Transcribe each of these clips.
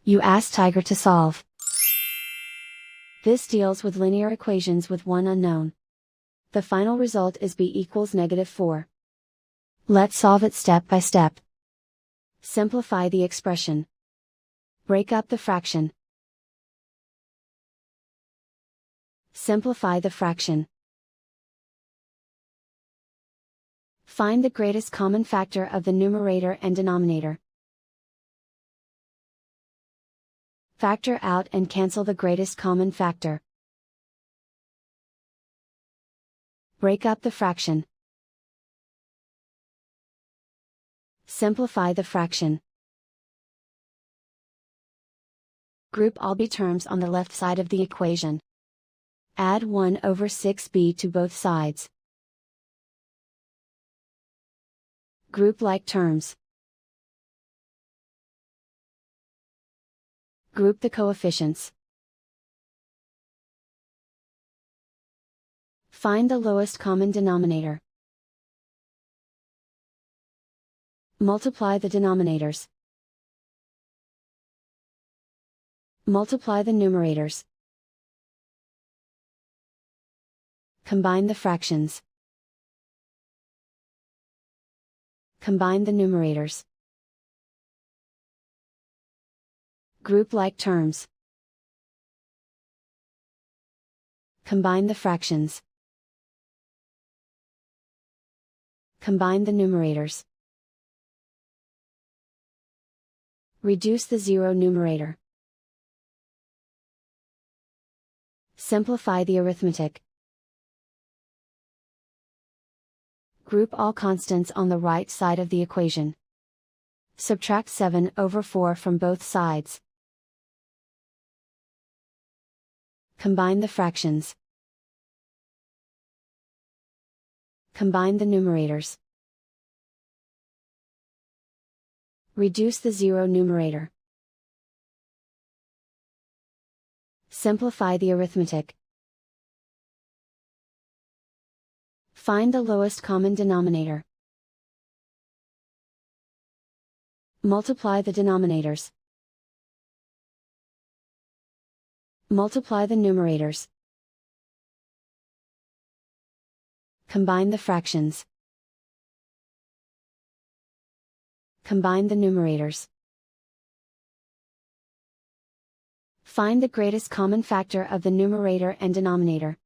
You ask Tiger to solve. This deals with linear equations with one unknown. The final result is b equals -4. Let's solve it step by step. Simplify the expression. Break up the fraction. Simplify the fraction. Find the greatest common factor of the numerator and denominator. Factor out and cancel the greatest common factor. Break up the fraction. Simplify the fraction. Group all b terms on the left side of the equation. Add 1/6b to both sides. Group like terms. Group the coefficients. Find the lowest common denominator. Multiply the denominators. Multiply the numerators. Combine the fractions. Combine the numerators. Group like terms. Combine the fractions. Combine the numerators. Reduce the zero numerator. Simplify the arithmetic. Group all constants on the right side of the equation. Subtract 7/4 from both sides. Combine the fractions. Combine the numerators. Reduce the zero numerator. Simplify the arithmetic. Find the lowest common denominator. Multiply the denominators. Multiply the numerators. Combine the fractions. Combine the numerators. Find the greatest common factor of the numerator and denominator.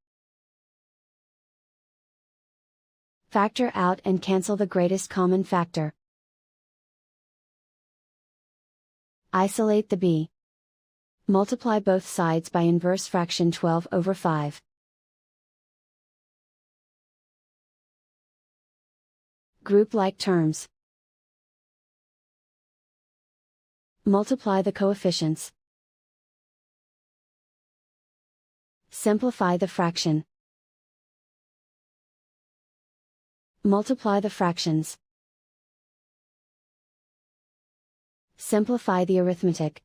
Factor out and cancel the greatest common factor. Isolate the b. Multiply both sides by inverse fraction 12/5. Group like terms. Multiply the coefficients. Simplify the fraction. Multiply the fractions. Simplify the arithmetic.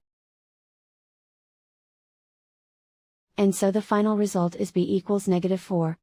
And so the final result is b equals -4.